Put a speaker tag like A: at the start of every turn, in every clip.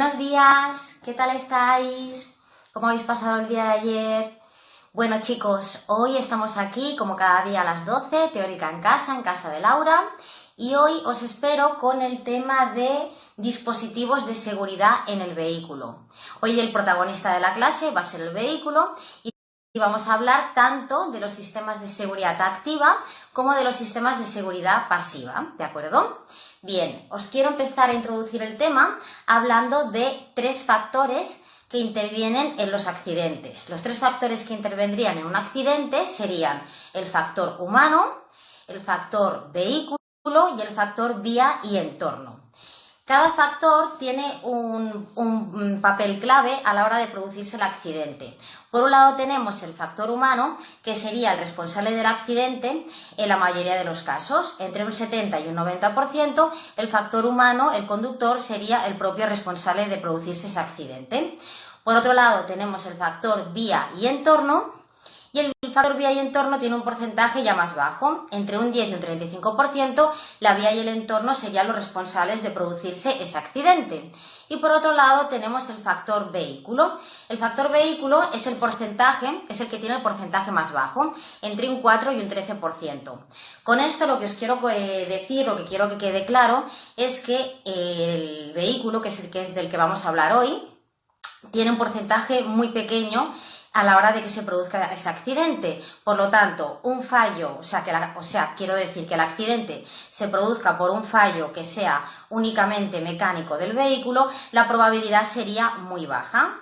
A: Buenos días, ¿qué tal estáis? ¿Cómo habéis pasado el día de ayer? Bueno chicos, hoy estamos aquí como cada día a las 12, teórica en casa de Laura, y hoy os espero con el tema de dispositivos de seguridad en el vehículo. Hoy el protagonista de la clase va a ser el vehículo y vamos a hablar tanto de los sistemas de seguridad activa como de los sistemas de seguridad pasiva, ¿de acuerdo? Bien, os quiero empezar a introducir el tema hablando de tres factores que intervienen en los accidentes. Los tres factores que intervendrían en un accidente serían el factor humano, el factor vehículo y el factor vía y entorno. Cada factor tiene un papel clave a la hora de producirse el accidente. Por un lado tenemos el factor humano, que sería el responsable del accidente en la mayoría de los casos. Entre un 70 y un 90%, el factor humano, el conductor, sería el propio responsable de producirse ese accidente. Por otro lado tenemos el factor vía y entorno, y el factor vía y entorno tiene un porcentaje ya más bajo. Entre un 10 y un 35%, la vía y el entorno serían los responsables de producirse ese accidente. Y por otro lado tenemos el factor vehículo. El factor vehículo es el porcentaje, es el que tiene el porcentaje más bajo, entre un 4 y un 13%. Con esto lo que os quiero decir, lo que quiero que quede claro, es que el vehículo, que es del que vamos a hablar hoy, tiene un porcentaje muy pequeño a la hora de que se produzca ese accidente. Por lo tanto, un fallo, quiero decir que el accidente se produzca por un fallo que sea únicamente mecánico del vehículo, la probabilidad sería muy baja.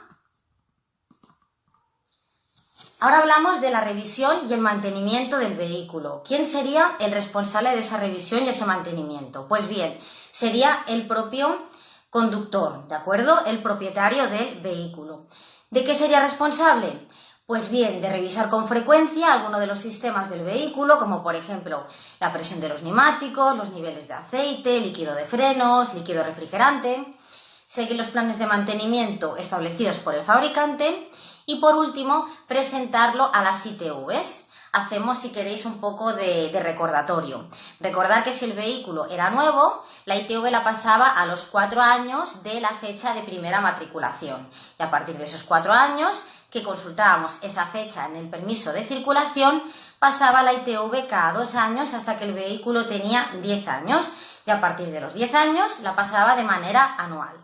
A: Ahora hablamos de la revisión y el mantenimiento del vehículo. ¿Quién sería el responsable de esa revisión y ese mantenimiento? Pues bien, sería el propio conductor, ¿de acuerdo? El propietario del vehículo. ¿De qué sería responsable? Pues bien, de revisar con frecuencia alguno de los sistemas del vehículo, como por ejemplo la presión de los neumáticos, los niveles de aceite, líquido de frenos, líquido refrigerante, seguir los planes de mantenimiento establecidos por el fabricante y por último presentarlo a las ITVs. Hacemos, si queréis, un poco de recordatorio. Recordad que si el vehículo era nuevo, la ITV la pasaba a los 4 años de la fecha de primera matriculación. Y a partir de esos 4 años, que consultábamos esa fecha en el permiso de circulación, pasaba la ITV cada 2 años hasta que el vehículo tenía 10 años. Y a partir de los 10 años la pasaba de manera anual.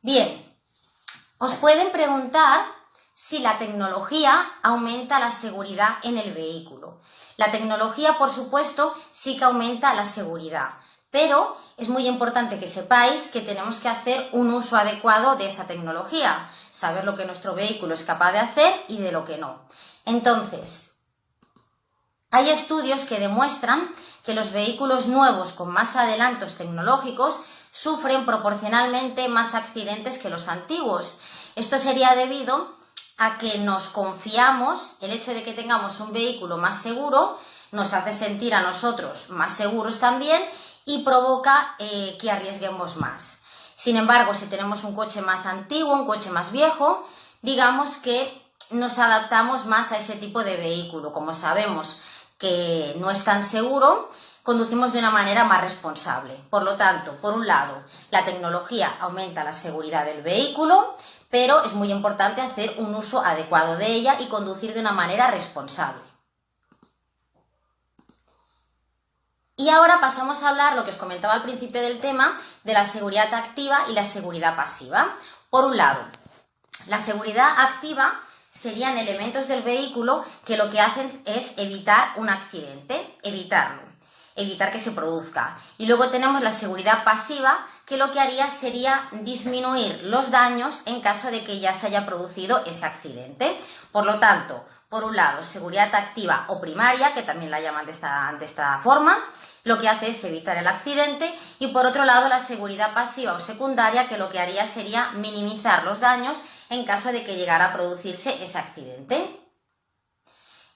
A: Bien, os pueden preguntar si la tecnología aumenta la seguridad en el vehículo. La tecnología, por supuesto, sí que aumenta la seguridad, pero es muy importante que sepáis que tenemos que hacer un uso adecuado de esa tecnología, saber lo que nuestro vehículo es capaz de hacer y de lo que no. Entonces, hay estudios que demuestran que los vehículos nuevos con más adelantos tecnológicos sufren proporcionalmente más accidentes que los antiguos. Esto sería debido a que nos confiamos, el hecho de que tengamos un vehículo más seguro nos hace sentir a nosotros más seguros también y provoca que arriesguemos más. Sin embargo, si tenemos un coche más antiguo, un coche más viejo, digamos que nos adaptamos más a ese tipo de vehículo. Como sabemos que no es tan seguro, conducimos de una manera más responsable. Por lo tanto, por un lado, la tecnología aumenta la seguridad del vehículo, pero es muy importante hacer un uso adecuado de ella y conducir de una manera responsable. Y ahora pasamos a hablar, lo que os comentaba al principio del tema, de la seguridad activa y la seguridad pasiva. Por un lado, la seguridad activa serían elementos del vehículo que lo que hacen es evitar un accidente, evitar que se produzca. Y luego tenemos la seguridad pasiva, que lo que haría sería disminuir los daños en caso de que ya se haya producido ese accidente. Por lo tanto, por un lado, seguridad activa o primaria, que también la llaman de esta forma, lo que hace es evitar el accidente, y por otro lado, la seguridad pasiva o secundaria, que lo que haría sería minimizar los daños en caso de que llegara a producirse ese accidente.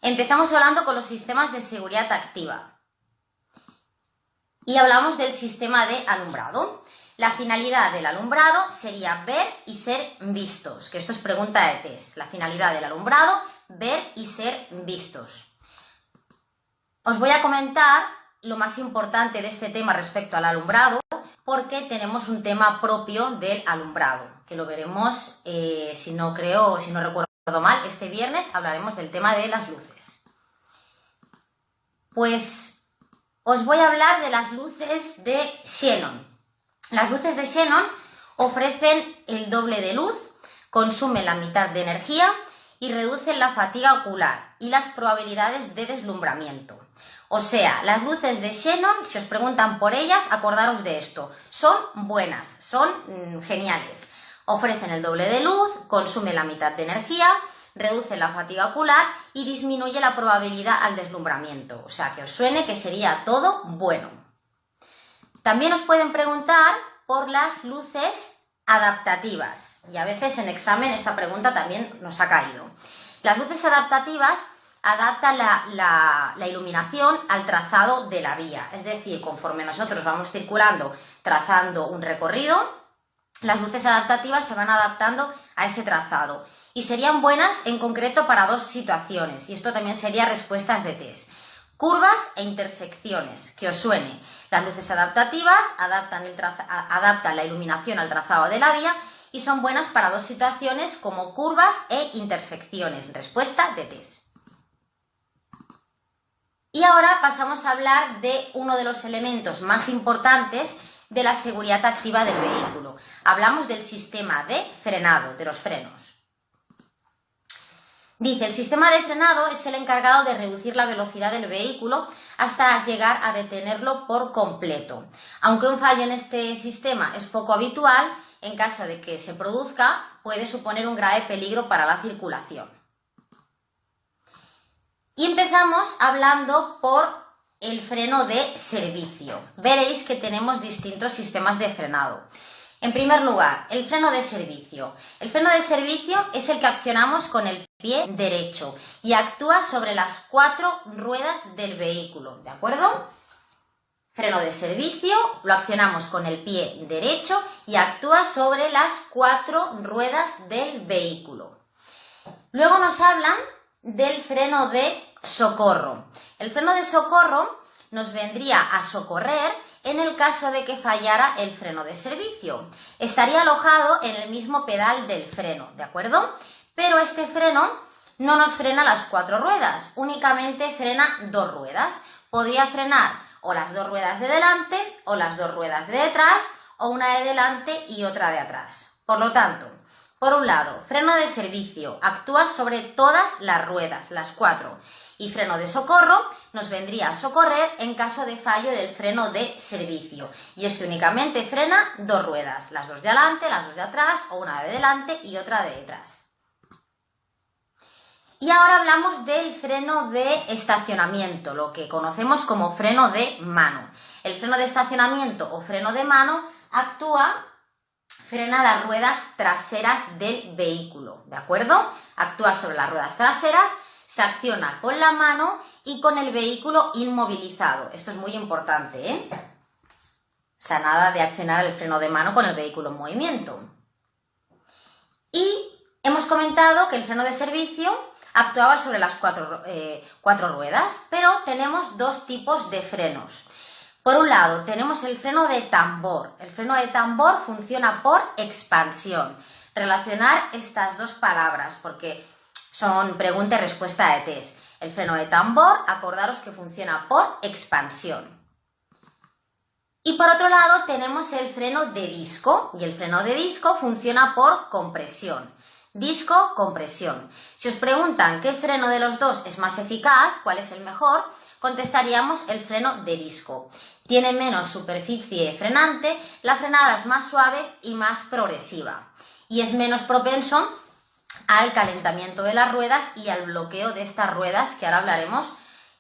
A: Empezamos hablando con los sistemas de seguridad activa. Y hablamos del sistema de alumbrado. La finalidad del alumbrado sería ver y ser vistos, que esto es pregunta de test. La finalidad del alumbrado, ver y ser vistos. Os voy a comentar lo más importante de este tema respecto al alumbrado, porque tenemos un tema propio del alumbrado, que lo veremos, si no recuerdo mal, este viernes hablaremos del tema de las luces. Pues os voy a hablar de las luces de xenón. Las luces de xenón ofrecen el doble de luz, consumen la mitad de energía y reducen la fatiga ocular y las probabilidades de deslumbramiento. O sea, las luces de xenón, si os preguntan por ellas, acordaros de esto. Son buenas, son geniales. Ofrecen el doble de luz, consumen la mitad de energía, reducen la fatiga ocular y disminuye la probabilidad al deslumbramiento. O sea, que os suene que sería todo bueno. También os pueden preguntar por las luces adaptativas. Y a veces en examen esta pregunta también nos ha caído. Las luces adaptativas adaptan la iluminación al trazado de la vía. Es decir, conforme nosotros vamos circulando, trazando un recorrido, las luces adaptativas se van adaptando a ese trazado. Y serían buenas en concreto para dos situaciones. Y esto también sería respuestas de test. Curvas e intersecciones, que os suene. Las luces adaptativas adaptan la iluminación al trazado de la vía y son buenas para dos situaciones como curvas e intersecciones. Respuesta de test. Y ahora pasamos a hablar de uno de los elementos más importantes de la seguridad activa del vehículo. Hablamos del sistema de frenado, de los frenos. Dice, el sistema de frenado es el encargado de reducir la velocidad del vehículo hasta llegar a detenerlo por completo. Aunque un fallo en este sistema es poco habitual, en caso de que se produzca, puede suponer un grave peligro para la circulación. Y empezamos hablando por el freno de servicio. Veréis que tenemos distintos sistemas de frenado. En primer lugar, el freno de servicio. El freno de servicio es el que accionamos con el pie derecho y actúa sobre las 4 ruedas del vehículo, ¿de acuerdo? Freno de servicio lo accionamos con el pie derecho y actúa sobre las 4 ruedas del vehículo. Luego nos hablan del freno de socorro. El freno de socorro nos vendría a socorrer en el caso de que fallara el freno de servicio. Estaría alojado en el mismo pedal del freno, ¿de acuerdo? Pero este freno no nos frena las 4 ruedas, únicamente frena 2 ruedas. Podría frenar o las 2 ruedas de delante o las 2 ruedas de detrás o una de delante y otra de atrás. Por lo tanto, por un lado, freno de servicio actúa sobre todas las ruedas, las 4, y freno de socorro nos vendría a socorrer en caso de fallo del freno de servicio. Y este únicamente frena 2 ruedas, las 2 de adelante, las 2 de atrás o una de delante y otra de detrás. Y ahora hablamos del freno de estacionamiento, lo que conocemos como freno de mano. El freno de estacionamiento o freno de mano frena las ruedas traseras del vehículo, ¿de acuerdo? Actúa sobre las ruedas traseras, se acciona con la mano y con el vehículo inmovilizado. Esto es muy importante, ¿eh? O sea, nada de accionar el freno de mano con el vehículo en movimiento. Y hemos comentado que el freno de servicio actuaba sobre las 4 ruedas, pero tenemos 2 tipos de frenos. Por un lado, tenemos el freno de tambor. El freno de tambor funciona por expansión. Relacionar estas 2 palabras porque son pregunta y respuesta de test. El freno de tambor, acordaros que funciona por expansión. Y por otro lado, tenemos el freno de disco. Y el freno de disco funciona por compresión. Disco, compresión. Si os preguntan qué freno de los 2 es más eficaz, cuál es el mejor, contestaríamos el freno de disco. Tiene menos superficie frenante, la frenada es más suave y más progresiva. Y es menos propenso al calentamiento de las ruedas y al bloqueo de estas ruedas, que ahora hablaremos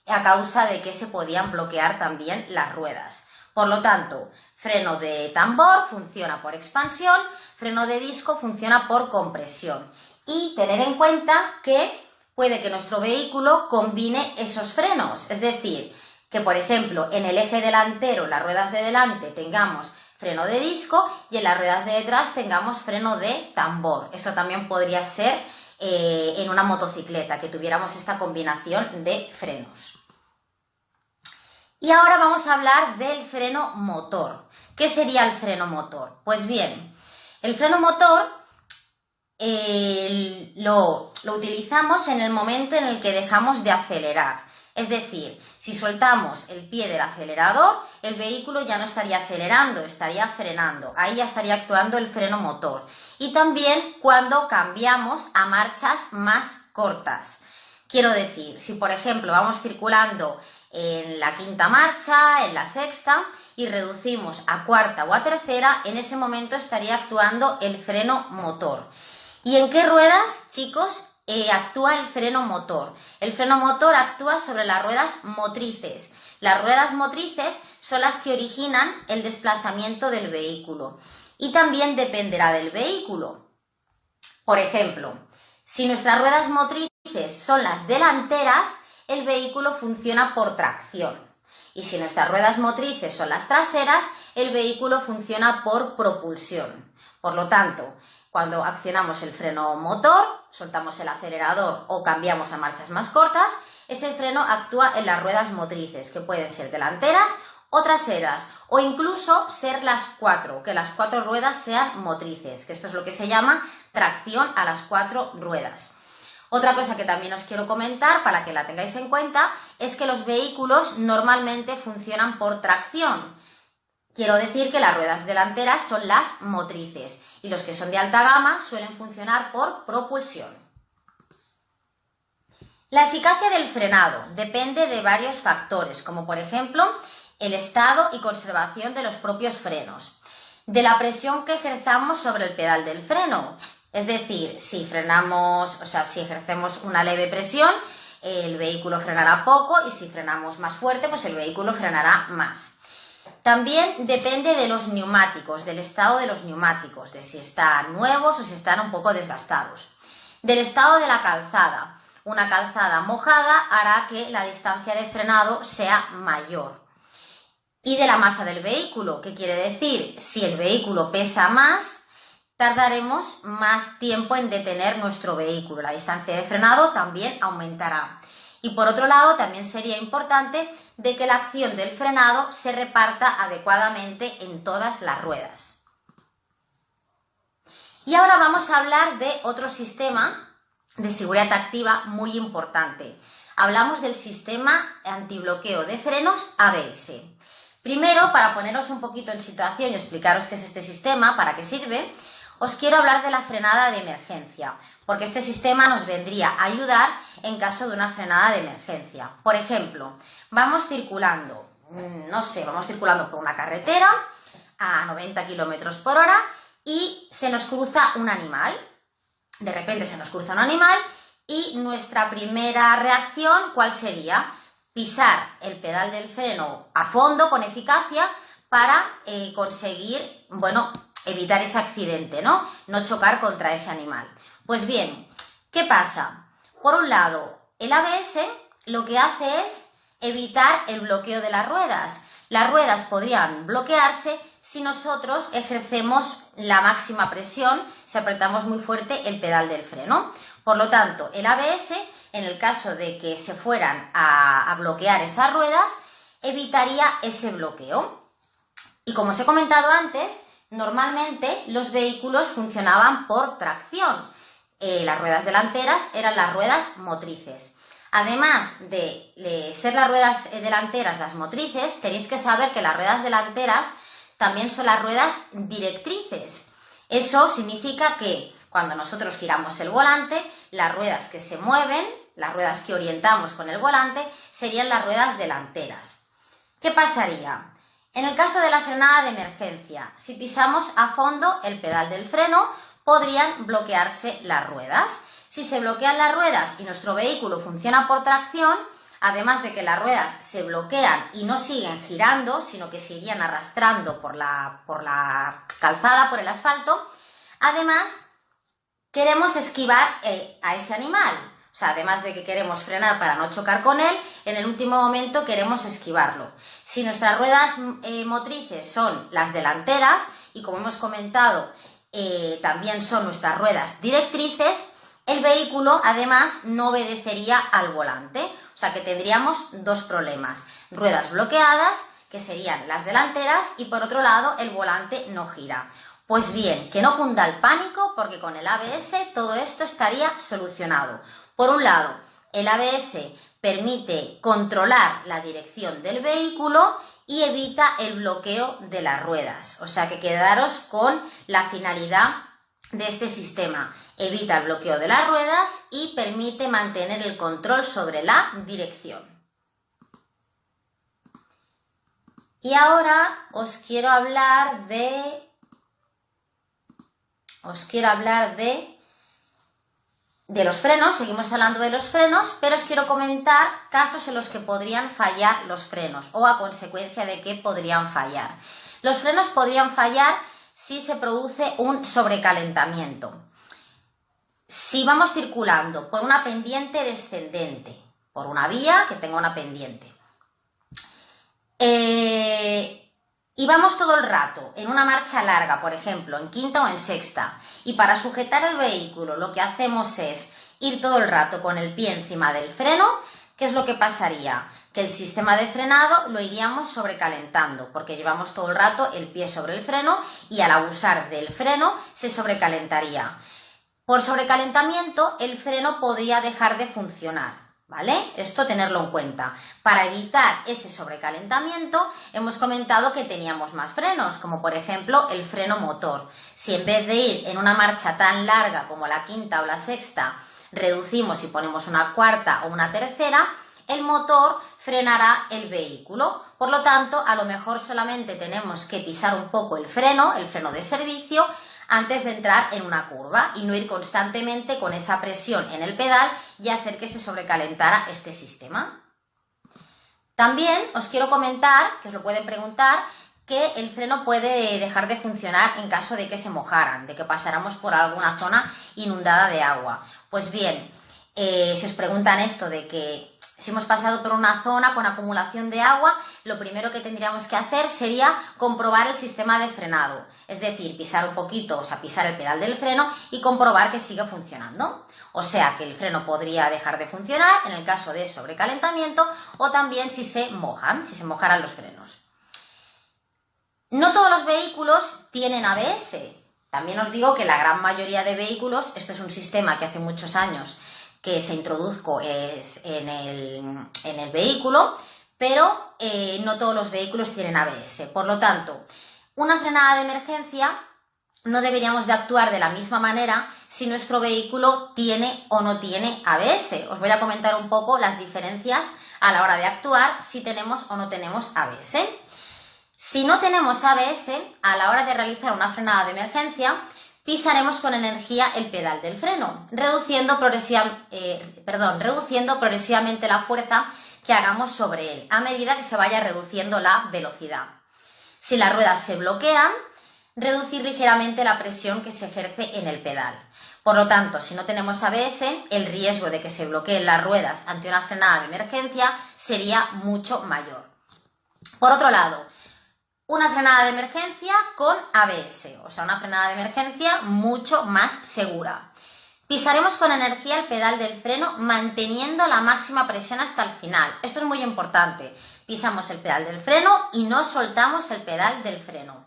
A: a causa de que se podían bloquear también las ruedas. Por lo tanto, freno de tambor funciona por expansión, freno de disco funciona por compresión. Y tener en cuenta que puede que nuestro vehículo combine esos frenos, es decir, que por ejemplo en el eje delantero, las ruedas de delante, tengamos freno de disco y en las ruedas de detrás tengamos freno de tambor. Eso también podría ser en una motocicleta, que tuviéramos esta combinación de frenos. Y ahora vamos a hablar del freno motor. ¿Qué sería el freno motor? Pues bien, el freno motor lo utilizamos en el momento en el que dejamos de acelerar. Es decir, si soltamos el pie del acelerador, el vehículo ya no estaría acelerando, estaría frenando. Ahí ya estaría actuando el freno motor. Y también cuando cambiamos a marchas más cortas. Quiero decir, si por ejemplo vamos circulando en la quinta marcha, en la sexta y reducimos a cuarta o a tercera, en ese momento estaría actuando el freno motor. ¿Y en qué ruedas, chicos, actúa el freno motor? El freno motor actúa sobre las ruedas motrices. Las ruedas motrices son las que originan el desplazamiento del vehículo y también dependerá del vehículo. Por ejemplo, si nuestras ruedas motrices son las delanteras, el vehículo funciona por tracción. Y si nuestras ruedas motrices son las traseras, el vehículo funciona por propulsión. Por lo tanto, cuando accionamos el freno motor, soltamos el acelerador o cambiamos a marchas más cortas, ese freno actúa en las ruedas motrices, que pueden ser delanteras o traseras, o incluso ser las cuatro, que las cuatro ruedas sean motrices, que esto es lo que se llama tracción a las cuatro ruedas. Otra cosa que también os quiero comentar, para que la tengáis en cuenta, es que los vehículos normalmente funcionan por tracción. Quiero decir que las ruedas delanteras son las motrices y los que son de alta gama suelen funcionar por propulsión. La eficacia del frenado depende de varios factores, como por ejemplo el estado y conservación de los propios frenos, de la presión que ejerzamos sobre el pedal del freno. Es decir, si ejercemos una leve presión, el vehículo frenará poco y si frenamos más fuerte, pues el vehículo frenará más. También depende de los neumáticos, del estado de los neumáticos, de si están nuevos o si están un poco desgastados. Del estado de la calzada. Una calzada mojada hará que la distancia de frenado sea mayor. Y de la masa del vehículo, ¿qué quiere decir? Si el vehículo pesa más, tardaremos más tiempo en detener nuestro vehículo. La distancia de frenado también aumentará. Y por otro lado, también sería importante de que la acción del frenado se reparta adecuadamente en todas las ruedas. Y ahora vamos a hablar de otro sistema de seguridad activa muy importante. Hablamos del sistema antibloqueo de frenos ABS. Primero, para poneros un poquito en situación y explicaros qué es este sistema, para qué sirve, os quiero hablar de la frenada de emergencia, porque este sistema nos vendría a ayudar en caso de una frenada de emergencia. Por ejemplo, vamos circulando por una carretera a 90 km por hora y se nos cruza un animal. De repente se nos cruza un animal y nuestra primera reacción, ¿cuál sería? Pisar el pedal del freno a fondo con eficacia para conseguir, evitar ese accidente, ¿no? No chocar contra ese animal. Pues bien, ¿qué pasa? Por un lado, el ABS lo que hace es evitar el bloqueo de las ruedas. Las ruedas podrían bloquearse si nosotros ejercemos la máxima presión, si apretamos muy fuerte el pedal del freno. Por lo tanto, el ABS, en el caso de que se fueran a bloquear esas ruedas, evitaría ese bloqueo. Y como os he comentado antes, normalmente los vehículos funcionaban por tracción. Las ruedas delanteras eran las ruedas motrices. Además de ser las ruedas delanteras las motrices, tenéis que saber que las ruedas delanteras también son las ruedas directrices. Eso significa que cuando nosotros giramos el volante, las ruedas que se mueven, las ruedas que orientamos con el volante, serían las ruedas delanteras. ¿Qué pasaría? En el caso de la frenada de emergencia, si pisamos a fondo el pedal del freno, podrían bloquearse las ruedas. Si se bloquean las ruedas y nuestro vehículo funciona por tracción, además de que las ruedas se bloquean y no siguen girando, sino que se irían arrastrando por la calzada, por el asfalto, además queremos esquivar a ese animal. O sea, además de que queremos frenar para no chocar con él, en el último momento queremos esquivarlo. Si nuestras ruedas motrices son las delanteras y como hemos comentado también son nuestras ruedas directrices, El vehículo, además, no obedecería al volante, o sea que tendríamos dos problemas. Ruedas bloqueadas, que serían las delanteras, y por otro lado el volante no gira. Pues bien, que no cunda el pánico, porque con el ABS todo esto estaría solucionado. Por un lado, el ABS permite controlar la dirección del vehículo y evita el bloqueo de las ruedas. O sea que quedaros con la finalidad de este sistema. Evita el bloqueo de las ruedas y permite mantener el control sobre la dirección. Y ahora os quiero hablar de los frenos. Seguimos hablando de los frenos, pero os quiero comentar casos en los que podrían fallar los frenos o a consecuencia de que podrían fallar. Los frenos podrían fallar si se produce un sobrecalentamiento. Si vamos circulando por una pendiente descendente, por una vía que tenga una pendiente, y vamos todo el rato en una marcha larga, por ejemplo, en quinta o en sexta, y para sujetar el vehículo lo que hacemos es ir todo el rato con el pie encima del freno, ¿qué es lo que pasaría? Que el sistema de frenado lo iríamos sobrecalentando, porque llevamos todo el rato el pie sobre el freno y al abusar del freno se sobrecalentaría. Por sobrecalentamiento el freno podría dejar de funcionar, ¿vale? Esto tenerlo en cuenta. Para evitar ese sobrecalentamiento hemos comentado que teníamos más frenos, como por ejemplo el freno motor. Si en vez de ir en una marcha tan larga como la quinta o la sexta, reducimos y ponemos una cuarta o una tercera, el motor frenará el vehículo. Por lo tanto, a lo mejor solamente tenemos que pisar un poco el freno de servicio, antes de entrar en una curva y no ir constantemente con esa presión en el pedal y hacer que se sobrecalentara este sistema. También os quiero comentar, que os lo pueden preguntar, que el freno puede dejar de funcionar en caso de que se mojaran, de que pasáramos por alguna zona inundada de agua. Pues bien, si os preguntan esto de que si hemos pasado por una zona con acumulación de agua, lo primero que tendríamos que hacer sería comprobar el sistema de frenado, es decir, pisar un poquito, o sea, pisar el pedal del freno y comprobar que sigue funcionando. O sea, que el freno podría dejar de funcionar en el caso de sobrecalentamiento o también si se mojaran los frenos. No todos los vehículos tienen ABS. También os digo que la gran mayoría de vehículos, esto es un sistema que hace muchos años que se introdujo en el vehículo, pero no todos los vehículos tienen ABS. Por lo tanto, una frenada de emergencia no deberíamos de actuar de la misma manera si nuestro vehículo tiene o no tiene ABS. Os voy a comentar un poco las diferencias a la hora de actuar si tenemos o no tenemos ABS. Si no tenemos ABS, a la hora de realizar una frenada de emergencia, pisaremos con energía el pedal del freno, reduciendo progresivamente la fuerza que hagamos sobre él, a medida que se vaya reduciendo la velocidad. Si las ruedas se bloquean, reducir ligeramente la presión que se ejerce en el pedal. Por lo tanto, si no tenemos ABS, el riesgo de que se bloqueen las ruedas ante una frenada de emergencia sería mucho mayor. Por otro lado, una frenada de emergencia con ABS, o sea, una frenada de emergencia mucho más segura. Pisaremos con energía el pedal del freno manteniendo la máxima presión hasta el final. Esto es muy importante. Pisamos el pedal del freno y no soltamos el pedal del freno.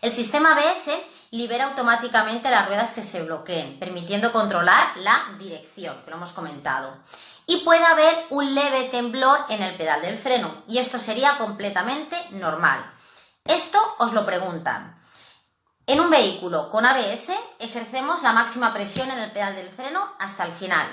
A: El sistema ABS libera automáticamente las ruedas que se bloqueen, permitiendo controlar la dirección, que lo hemos comentado. Y puede haber un leve temblor en el pedal del freno, y esto sería completamente normal. Esto os lo preguntan. En un vehículo con ABS ejercemos la máxima presión en el pedal del freno hasta el final.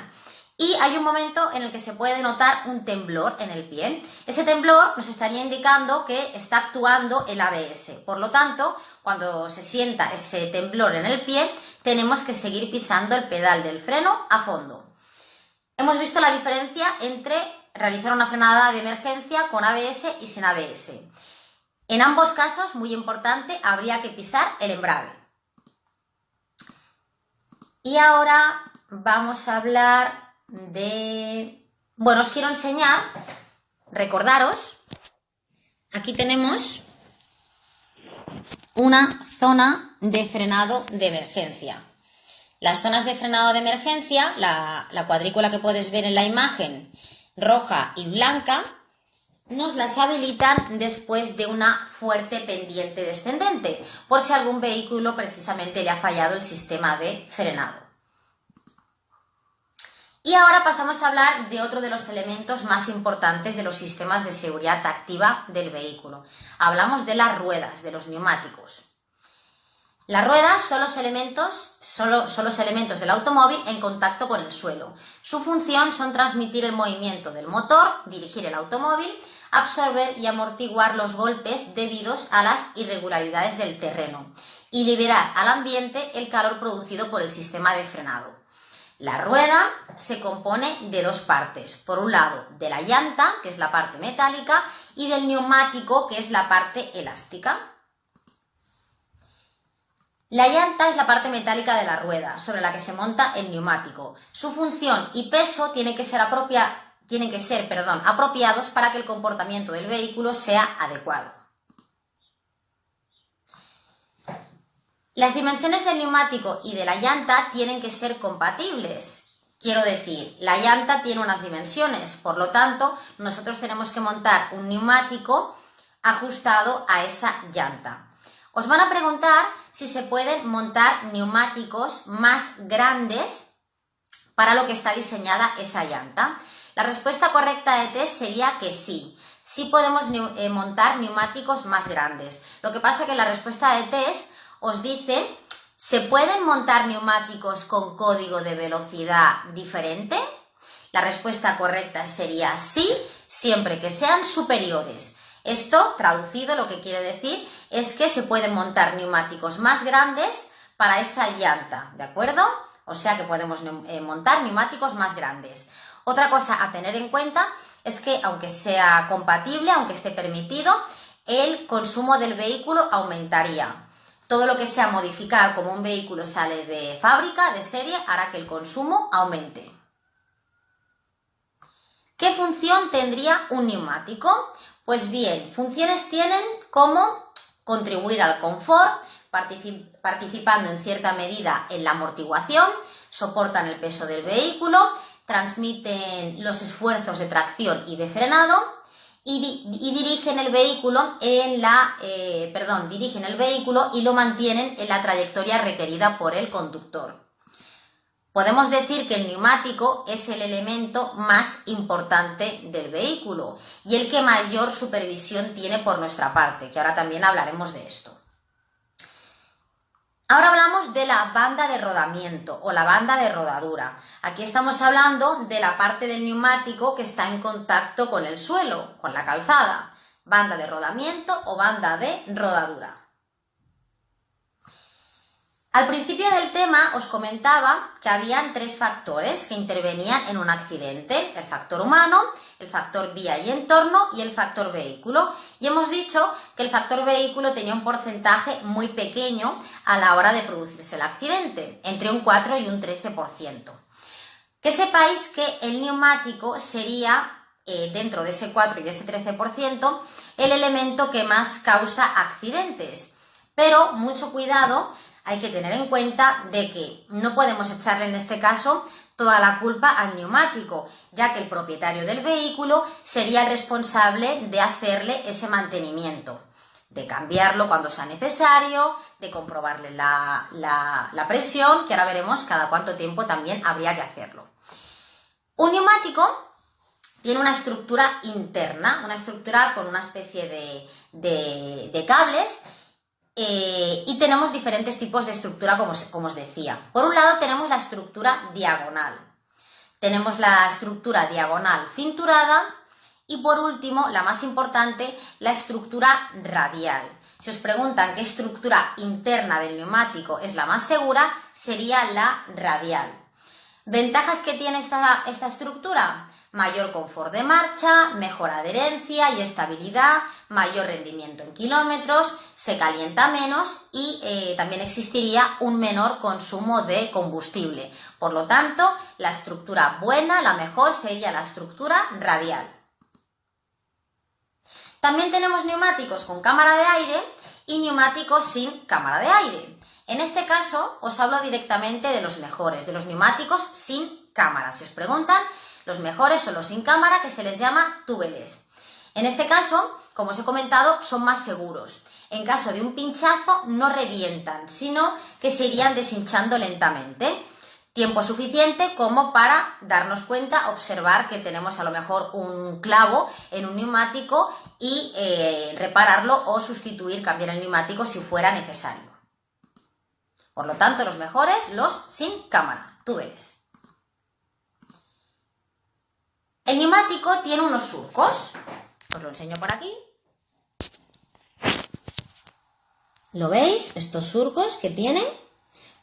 A: Y hay un momento en el que se puede notar un temblor en el pie. Ese temblor nos estaría indicando que está actuando el ABS. Por lo tanto, cuando se sienta ese temblor en el pie, tenemos que seguir pisando el pedal del freno a fondo. Hemos visto la diferencia entre realizar una frenada de emergencia con ABS y sin ABS. En ambos casos, muy importante, habría que pisar el embrague. Y ahora vamos a hablar Bueno, os quiero enseñar, recordaros, aquí tenemos una zona de frenado de emergencia. Las zonas de frenado de emergencia, la cuadrícula que puedes ver en la imagen, roja y blanca, nos las habilitan después de una fuerte pendiente descendente, por si algún vehículo precisamente le ha fallado el sistema de frenado. Y ahora pasamos a hablar de otro de los elementos más importantes de los sistemas de seguridad activa del vehículo. Hablamos de las ruedas, de los neumáticos. Las ruedas son los elementos del automóvil en contacto con el suelo. Su función son transmitir el movimiento del motor, dirigir el automóvil, absorber y amortiguar los golpes debidos a las irregularidades del terreno y liberar al ambiente el calor producido por el sistema de frenado. La rueda se compone de dos partes, por un lado de la llanta, que es la parte metálica, y del neumático, que es la parte elástica. La llanta es la parte metálica de la rueda, sobre la que se monta el neumático. Su función y peso tienen que ser apropiados para que el comportamiento del vehículo sea adecuado. Las dimensiones del neumático y de la llanta tienen que ser compatibles. Quiero decir, la llanta tiene unas dimensiones, por lo tanto, nosotros tenemos que montar un neumático ajustado a esa llanta. Os van a preguntar si se pueden montar neumáticos más grandes para lo que está diseñada esa llanta. La respuesta correcta de test sería que sí. Sí podemos montar neumáticos más grandes. Lo que pasa es que la respuesta de test os dice, ¿se pueden montar neumáticos con código de velocidad diferente? La respuesta correcta sería sí, siempre que sean superiores. Esto, traducido, lo que quiere decir es que se pueden montar neumáticos más grandes para esa llanta, ¿de acuerdo? O sea que podemos montar neumáticos más grandes. Otra cosa a tener en cuenta es que, aunque sea compatible, aunque esté permitido, el consumo del vehículo aumentaría. Todo lo que sea modificar como un vehículo sale de fábrica, de serie, hará que el consumo aumente. ¿Qué función tendría un neumático? Pues bien, funciones tienen como contribuir al confort, participando en cierta medida en la amortiguación, soportan el peso del vehículo, transmiten los esfuerzos de tracción y de frenado y dirigen el vehículo y lo mantienen en la trayectoria requerida por el conductor. Podemos decir que el neumático es el elemento más importante del vehículo y el que mayor supervisión tiene por nuestra parte, que ahora también hablaremos de esto. Ahora hablamos de la banda de rodamiento o la banda de rodadura. Aquí estamos hablando de la parte del neumático que está en contacto con el suelo, con la calzada. Banda de rodamiento o banda de rodadura. Al principio del tema os comentaba que habían tres factores que intervenían en un accidente: el factor humano, el factor vía y entorno y el factor vehículo. Y hemos dicho que el factor vehículo tenía un porcentaje muy pequeño a la hora de producirse el accidente, entre un 4 y un 13%. Que sepáis que el neumático sería, dentro de ese 4 y ese 13%, el elemento que más causa accidentes. Pero mucho cuidado. Hay que tener en cuenta de que no podemos echarle en este caso toda la culpa al neumático, ya que el propietario del vehículo sería el responsable de hacerle ese mantenimiento, de cambiarlo cuando sea necesario, de comprobarle la presión, que ahora veremos cada cuánto tiempo también habría que hacerlo. Un neumático tiene una estructura interna, una estructura con una especie de cables. Y tenemos diferentes tipos de estructura, como os decía. Por un lado tenemos la estructura diagonal. Tenemos la estructura diagonal cinturada y por último, la más importante, la estructura radial. Si os preguntan qué estructura interna del neumático es la más segura, sería la radial. ¿Ventajas que tiene esta estructura? Mayor confort de marcha, mejor adherencia y estabilidad, mayor rendimiento en kilómetros, se calienta menos y también existiría un menor consumo de combustible. Por lo tanto, la estructura buena, la mejor, sería la estructura radial. También tenemos neumáticos con cámara de aire y neumáticos sin cámara de aire. En este caso os hablo directamente de los mejores, de los neumáticos sin cámara. Si os preguntan, los mejores son los sin cámara, que se les llama tubeless. En este caso, como os he comentado, son más seguros. En caso de un pinchazo no revientan, sino que se irían deshinchando lentamente. Tiempo suficiente como para darnos cuenta, observar que tenemos a lo mejor un clavo en un neumático y repararlo o sustituir, cambiar el neumático si fuera necesario. Por lo tanto, los mejores, los sin cámara, tubeless. El neumático tiene unos surcos. Os lo enseño por aquí. ¿Lo veis? Estos surcos que tienen.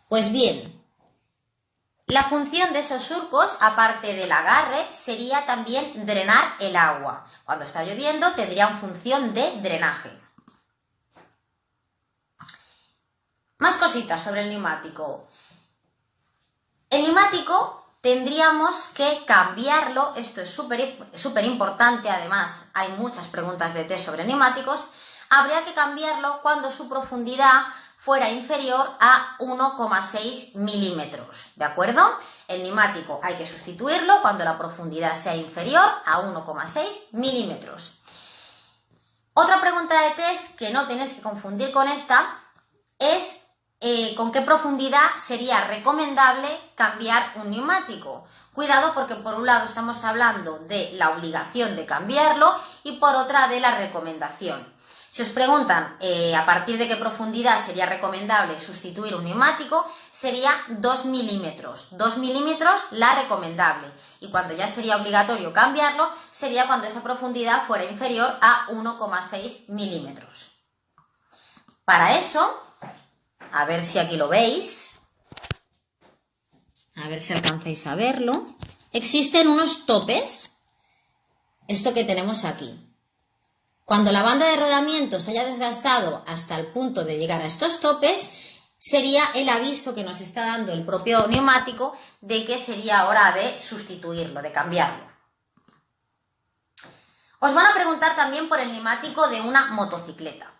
A: Pues bien, la función de esos surcos, aparte del agarre, sería también drenar el agua. Cuando está lloviendo tendrían función de drenaje. Más cositas sobre el neumático. El neumático tendríamos que cambiarlo, esto es súper importante, además hay muchas preguntas de test sobre neumáticos, habría que cambiarlo cuando su profundidad fuera inferior a 1,6 milímetros, ¿de acuerdo? El neumático hay que sustituirlo cuando la profundidad sea inferior a 1,6 milímetros. Otra pregunta de test que no tenéis que confundir con esta es con qué profundidad sería recomendable cambiar un neumático. Cuidado porque por un lado estamos hablando de la obligación de cambiarlo y por otra de la recomendación. Si os preguntan a partir de qué profundidad sería recomendable sustituir un neumático, sería 2 milímetros. 2 milímetros la recomendable. Y cuando ya sería obligatorio cambiarlo, sería cuando esa profundidad fuera inferior a 1,6 milímetros. Para eso, a ver si aquí lo veis, a ver si alcanzáis a verlo, existen unos topes, esto que tenemos aquí. Cuando la banda de rodamiento se haya desgastado hasta el punto de llegar a estos topes, sería el aviso que nos está dando el propio neumático de que sería hora de sustituirlo, de cambiarlo. Os van a preguntar también por el neumático de una motocicleta.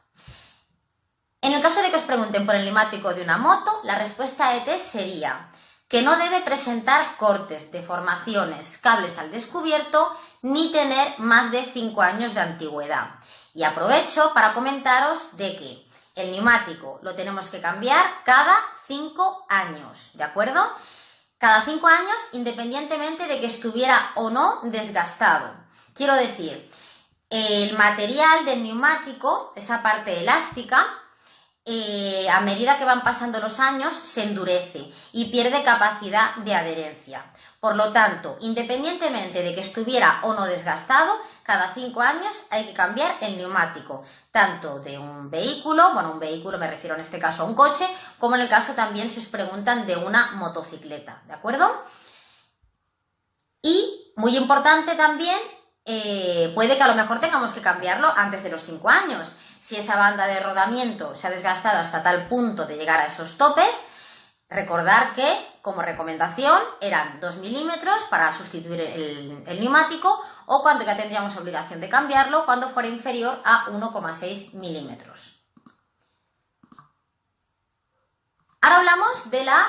A: En el caso de que os pregunten por el neumático de una moto, la respuesta ET sería que no debe presentar cortes, deformaciones, cables al descubierto, ni tener más de 5 años de antigüedad. Y aprovecho para comentaros de que el neumático lo tenemos que cambiar cada 5 años, ¿de acuerdo? Cada 5 años, independientemente de que estuviera o no desgastado. Quiero decir, el material del neumático, esa parte elástica, a medida que van pasando los años se endurece y pierde capacidad de adherencia. Por lo tanto, independientemente de que estuviera o no desgastado, cada 5 años hay que cambiar el neumático, tanto de un vehículo, bueno, un vehículo me refiero en este caso a un coche, como en el caso también si os preguntan de una motocicleta, ¿de acuerdo? Y, muy importante también, puede que a lo mejor tengamos que cambiarlo antes de los 5 años. Si esa banda de rodamiento se ha desgastado hasta tal punto de llegar a esos topes, recordar que como recomendación eran 2 milímetros para sustituir el neumático o cuando ya tendríamos obligación de cambiarlo cuando fuera inferior a 1,6 milímetros. Ahora hablamos de la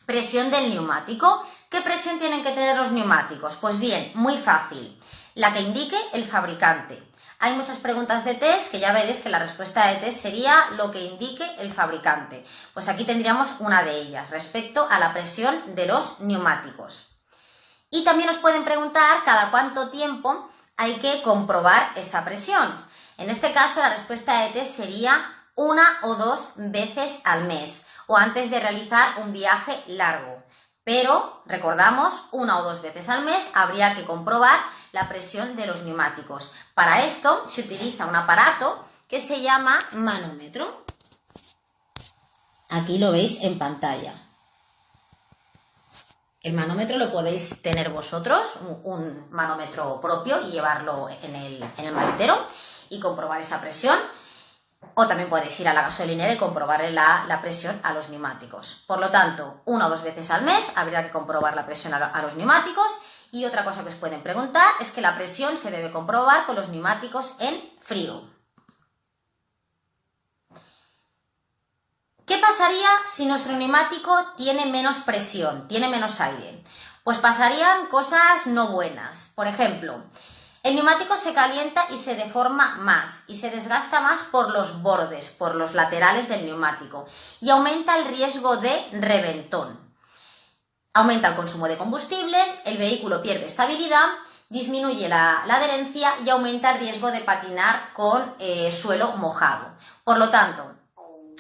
A: presión del neumático. ¿Qué presión tienen que tener los neumáticos? Pues bien, muy fácil, la que indique el fabricante. Hay muchas preguntas de test que ya veréis que la respuesta de test sería lo que indique el fabricante. Pues aquí tendríamos una de ellas respecto a la presión de los neumáticos. Y también os pueden preguntar cada cuánto tiempo hay que comprobar esa presión. En este caso la respuesta de test sería 1 o 2 veces al mes o antes de realizar un viaje largo. Pero, recordamos, 1 o 2 veces al mes habría que comprobar la presión de los neumáticos. Para esto se utiliza un aparato que se llama manómetro. Aquí lo veis en pantalla. El manómetro lo podéis tener vosotros, un manómetro propio y llevarlo en el maletero y comprobar esa presión. O también podéis ir a la gasolinera y comprobarle la presión a los neumáticos. Por lo tanto, 1 o 2 veces al mes habría que comprobar la presión a los neumáticos. Y otra cosa que os pueden preguntar es que la presión se debe comprobar con los neumáticos en frío. ¿Qué pasaría si nuestro neumático tiene menos presión, tiene menos aire? Pues pasarían cosas no buenas. Por ejemplo, el neumático se calienta y se deforma más y se desgasta más por los bordes, por los laterales del neumático y aumenta el riesgo de reventón. Aumenta el consumo de combustible, el vehículo pierde estabilidad, disminuye la adherencia y aumenta el riesgo de patinar con suelo mojado. Por lo tanto,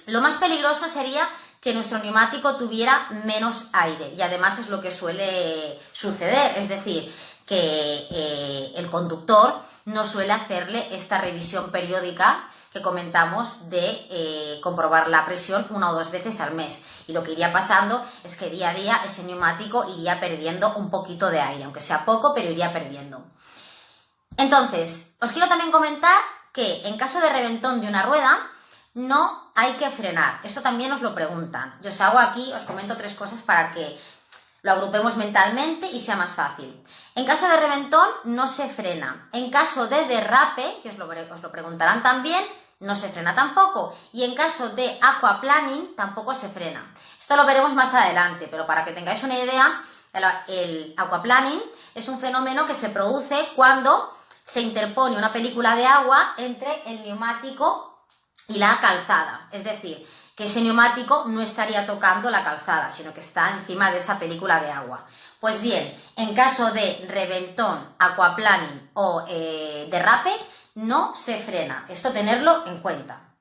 A: lo más peligroso sería que nuestro neumático tuviera menos aire y además es lo que suele suceder, es decir, que el conductor no suele hacerle esta revisión periódica que comentamos de comprobar la presión 1 o 2 veces al mes. Y lo que iría pasando es que día a día ese neumático iría perdiendo un poquito de aire, aunque sea poco, pero iría perdiendo. Entonces, os quiero también comentar que en caso de reventón de una rueda, no hay que frenar. Esto también os lo preguntan. Yo os hago aquí, os comento 3 cosas para que lo agrupemos mentalmente y sea más fácil. En caso de reventón, no se frena. En caso de derrape, que os lo preguntarán también, no se frena tampoco. Y en caso de aquaplaning, tampoco se frena. Esto lo veremos más adelante, pero para que tengáis una idea, el aquaplaning es un fenómeno que se produce cuando se interpone una película de agua entre el neumático y la calzada. Es decir, que ese neumático no estaría tocando la calzada, sino que está encima de esa película de agua. Pues bien, en caso de reventón, aquaplaning o derrape, no se frena. Esto tenerlo en cuenta.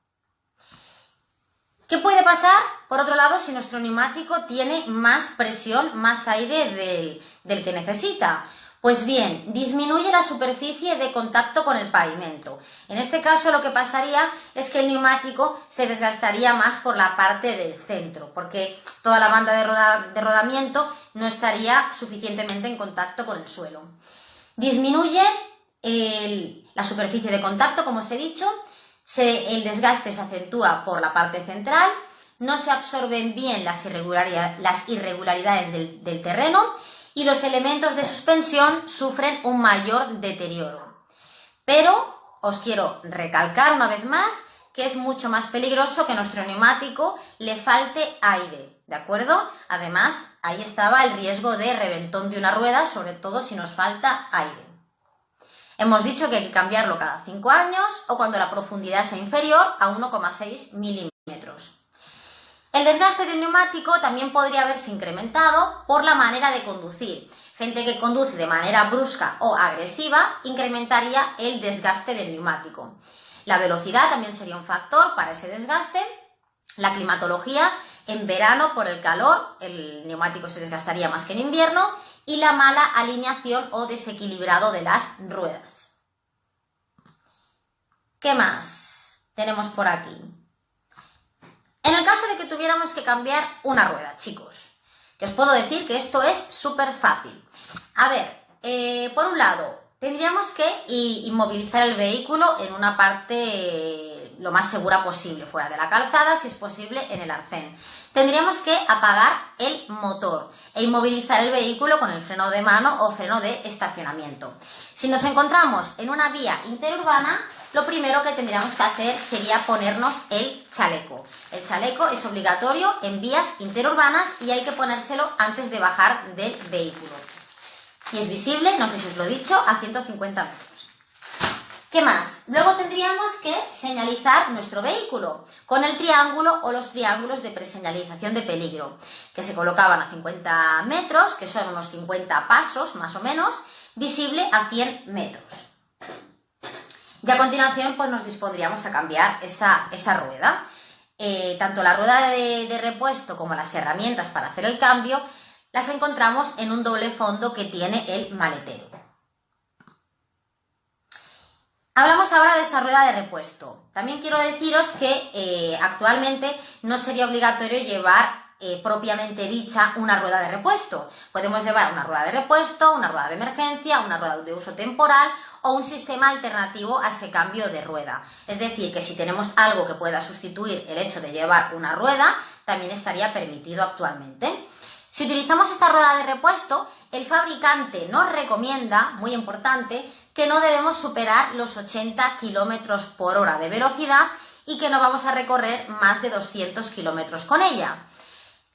A: ¿Qué puede pasar, por otro lado, si nuestro neumático tiene más presión, más aire del que necesita? Pues bien, disminuye la superficie de contacto con el pavimento. En este caso lo que pasaría es que el neumático se desgastaría más por la parte del centro, porque toda la banda de rodamiento no estaría suficientemente en contacto con el suelo. Disminuye la superficie de contacto, como os he dicho, el desgaste se acentúa por la parte central, no se absorben bien las irregularidades del terreno y los elementos de suspensión sufren un mayor deterioro. Pero os quiero recalcar una vez más que es mucho más peligroso que nuestro neumático le falte aire, ¿de acuerdo? Además, ahí estaba el riesgo de reventón de una rueda, sobre todo si nos falta aire. Hemos dicho que hay que cambiarlo cada 5 años o cuando la profundidad sea inferior a 1,6 milímetros. El desgaste del neumático también podría haberse incrementado por la manera de conducir. Gente que conduce de manera brusca o agresiva incrementaría el desgaste del neumático. La velocidad también sería un factor para ese desgaste. La climatología, en verano por el calor el neumático se desgastaría más que en invierno y la mala alineación o desequilibrado de las ruedas. ¿Qué más tenemos por aquí? En el caso de que tuviéramos que cambiar una rueda, chicos, que os puedo decir que esto es súper fácil. A ver, por un lado, tendríamos que inmovilizar el vehículo en una parte lo más segura posible, fuera de la calzada, si es posible en el arcén. Tendríamos que apagar el motor e inmovilizar el vehículo con el freno de mano o freno de estacionamiento. Si nos encontramos en una vía interurbana, lo primero que tendríamos que hacer sería ponernos el chaleco. El chaleco es obligatorio en vías interurbanas y hay que ponérselo antes de bajar del vehículo. Y es visible, no sé si os lo he dicho, a 150 metros. ¿Qué más? Luego tendríamos que señalizar nuestro vehículo con el triángulo o los triángulos de preseñalización de peligro, que se colocaban a 50 metros, que son unos 50 pasos más o menos, visible a 100 metros. Y a continuación pues nos dispondríamos a cambiar esa rueda. Tanto la rueda de repuesto como las herramientas para hacer el cambio las encontramos en un doble fondo que tiene el maletero. Hablamos ahora de esa rueda de repuesto. También quiero deciros que actualmente no sería obligatorio llevar propiamente dicha una rueda de repuesto. Podemos llevar una rueda de repuesto, una rueda de emergencia, una rueda de uso temporal o un sistema alternativo a ese cambio de rueda. Es decir, que si tenemos algo que pueda sustituir el hecho de llevar una rueda, también estaría permitido actualmente. Si utilizamos esta rueda de repuesto, el fabricante nos recomienda, muy importante, que no debemos superar los 80 km/h de velocidad y que no vamos a recorrer más de 200 kilómetros con ella.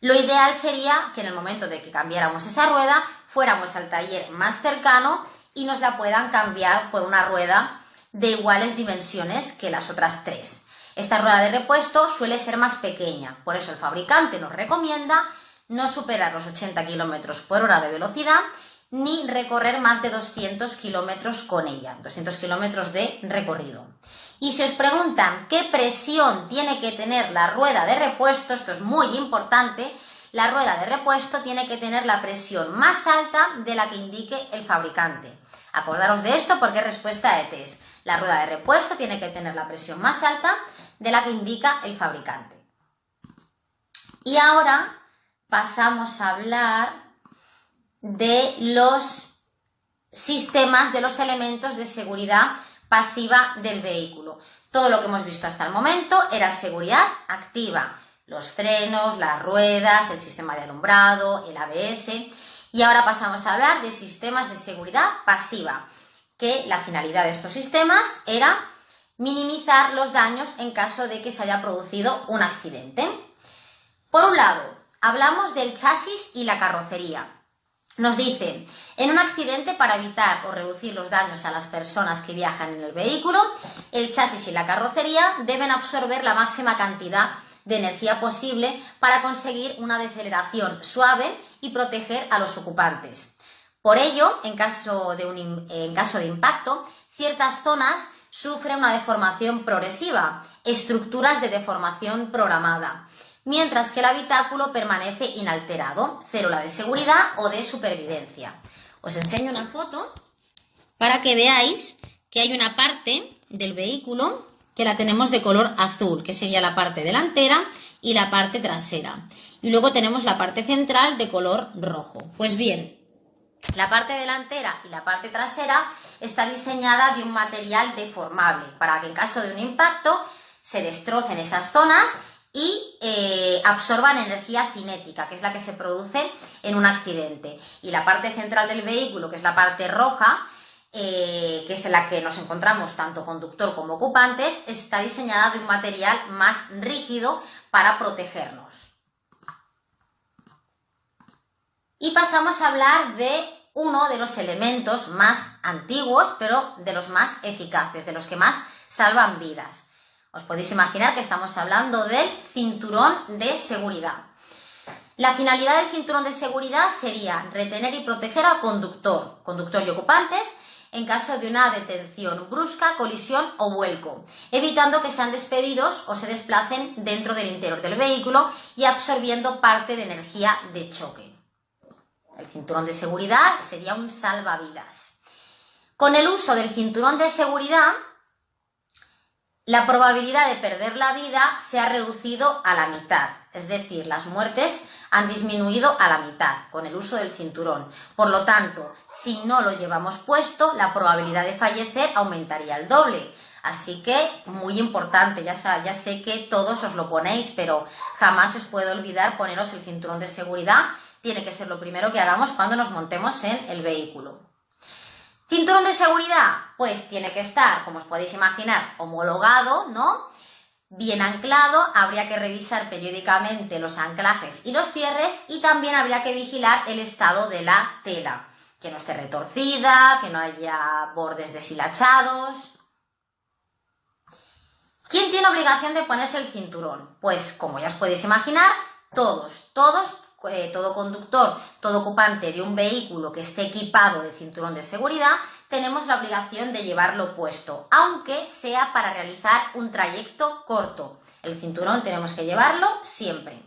A: Lo ideal sería que en el momento de que cambiáramos esa rueda fuéramos al taller más cercano y nos la puedan cambiar por una rueda de iguales dimensiones que las otras tres. Esta rueda de repuesto suele ser más pequeña, por eso el fabricante nos recomienda no superar los 80 km por hora de velocidad ni recorrer más de 200 kilómetros con ella, 200 kilómetros de recorrido. Y si os preguntan qué presión tiene que tener la rueda de repuesto, esto es muy importante, la rueda de repuesto tiene que tener la presión más alta de la que indique el fabricante. Acordaros de esto porque es respuesta de test. La rueda de repuesto tiene que tener la presión más alta de la que indica el fabricante. Y ahora pasamos a hablar de los sistemas, de los elementos de seguridad pasiva del vehículo. Todo lo que hemos visto hasta el momento era seguridad activa, los frenos, las ruedas, el sistema de alumbrado, el ABS, y ahora pasamos a hablar de sistemas de seguridad pasiva, que la finalidad de estos sistemas era minimizar los daños en caso de que se haya producido un accidente. Por un lado, hablamos del chasis y la carrocería. Nos dice, en un accidente, para evitar o reducir los daños a las personas que viajan en el vehículo, el chasis y la carrocería deben absorber la máxima cantidad de energía posible para conseguir una deceleración suave y proteger a los ocupantes. Por ello, en caso de impacto, ciertas zonas sufren una deformación progresiva, estructuras de deformación programada, mientras que el habitáculo permanece inalterado, célula de seguridad o de supervivencia. Os enseño una foto para que veáis que hay una parte del vehículo que la tenemos de color azul, que sería la parte delantera y la parte trasera. Y luego tenemos la parte central de color rojo. Pues bien, la parte delantera y la parte trasera está diseñada de un material deformable para que en caso de un impacto se destrocen esas zonas y absorban energía cinética, que es la que se produce en un accidente. Y la parte central del vehículo, que es la parte roja, que es en la que nos encontramos tanto conductor como ocupantes, está diseñada de un material más rígido para protegernos. Y pasamos a hablar de uno de los elementos más antiguos, pero de los más eficaces, de los que más salvan vidas. Os podéis imaginar que estamos hablando del cinturón de seguridad. La finalidad del cinturón de seguridad sería retener y proteger al conductor y ocupantes en caso de una detención brusca, colisión o vuelco, evitando que sean despedidos o se desplacen dentro del interior del vehículo y absorbiendo parte de energía de choque. El cinturón de seguridad sería un salvavidas. Con el uso del cinturón de seguridad, la probabilidad de perder la vida se ha reducido a la mitad, es decir, las muertes han disminuido a la mitad con el uso del cinturón. Por lo tanto, si no lo llevamos puesto, la probabilidad de fallecer aumentaría el doble. Así que, muy importante, ya sé que todos os lo ponéis, pero jamás os puede olvidar poneros el cinturón de seguridad. Tiene que ser lo primero que hagamos cuando nos montemos en el vehículo. Cinturón de seguridad, pues tiene que estar, como os podéis imaginar, homologado, ¿no? Bien anclado, habría que revisar periódicamente los anclajes y los cierres y también habría que vigilar el estado de la tela, que no esté retorcida, que no haya bordes deshilachados. ¿Quién tiene obligación de ponerse el cinturón? Pues, como ya os podéis imaginar, todos, todo conductor, todo ocupante de un vehículo que esté equipado de cinturón de seguridad, tenemos la obligación de llevarlo puesto, aunque sea para realizar un trayecto corto. El cinturón tenemos que llevarlo siempre.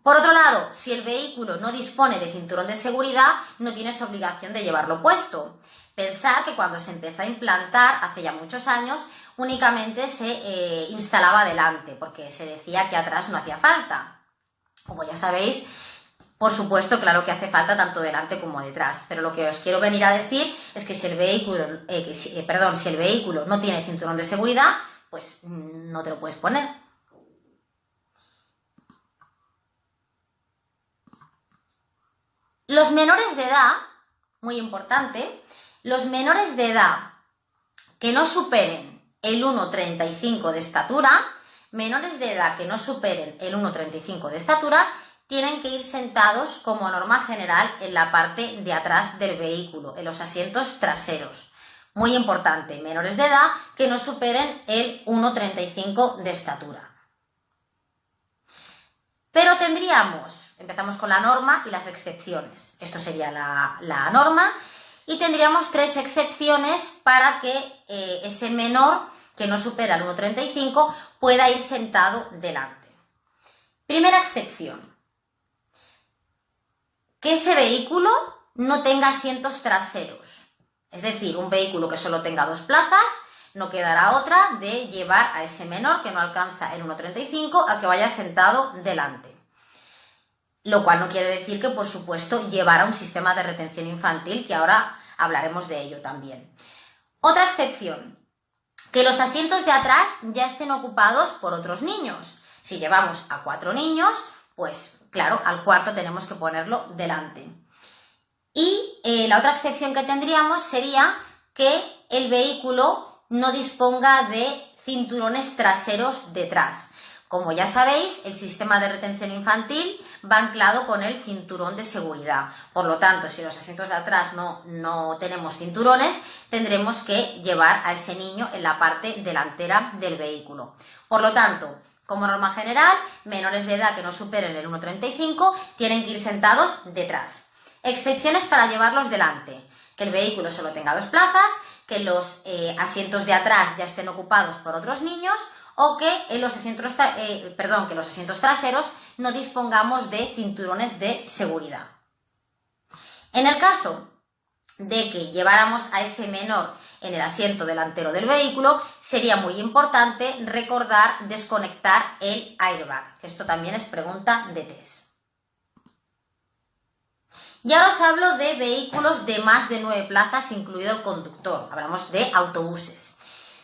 A: Por otro lado, si el vehículo no dispone de cinturón de seguridad, no tienes obligación de llevarlo puesto. Pensar que cuando se empezó a implantar, hace ya muchos años, únicamente se instalaba delante, porque se decía que atrás no hacía falta. Como ya sabéis, por supuesto, claro que hace falta tanto delante como detrás, pero lo que os quiero venir a decir es que si el vehículo no tiene cinturón de seguridad, pues no te lo puedes poner. Los menores de edad, muy importante, los menores de edad que no superen el 1,35 de estatura, menores de edad que no superen el 1,35 de estatura, tienen que ir sentados como norma general en la parte de atrás del vehículo, en los asientos traseros. Muy importante, menores de edad que no superen el 1,35 de estatura. Pero empezamos con la norma y las excepciones. Esto sería la norma y tendríamos 3 excepciones para que ese menor que no supera el 1,35 pueda ir sentado delante. Primera excepción, que ese vehículo no tenga asientos traseros. Es decir, un vehículo que solo tenga 2 plazas, no quedará otra de llevar a ese menor que no alcanza el 1,35 a que vaya sentado delante. Lo cual no quiere decir que, por supuesto, llevara un sistema de retención infantil, que ahora hablaremos de ello también. Otra excepción, que los asientos de atrás ya estén ocupados por otros niños. Si llevamos a 4 niños, pues claro, al cuarto tenemos que ponerlo delante. Y la otra excepción que tendríamos sería que el vehículo no disponga de cinturones traseros detrás. Como ya sabéis, el sistema de retención infantil va anclado con el cinturón de seguridad. Por lo tanto, si los asientos de atrás no tenemos cinturones, tendremos que llevar a ese niño en la parte delantera del vehículo. Por lo tanto, como norma general, menores de edad que no superen el 1,35 tienen que ir sentados detrás. Excepciones para llevarlos delante: que el vehículo solo tenga 2 plazas, que los asientos de atrás ya estén ocupados por otros niños o que los asientos traseros no dispongamos de cinturones de seguridad. En el caso de que lleváramos a ese menor en el asiento delantero del vehículo, sería muy importante recordar desconectar el airbag, que esto también es pregunta de test. Y ahora os hablo de vehículos de más de 9 plazas, incluido el conductor. Hablamos de autobuses.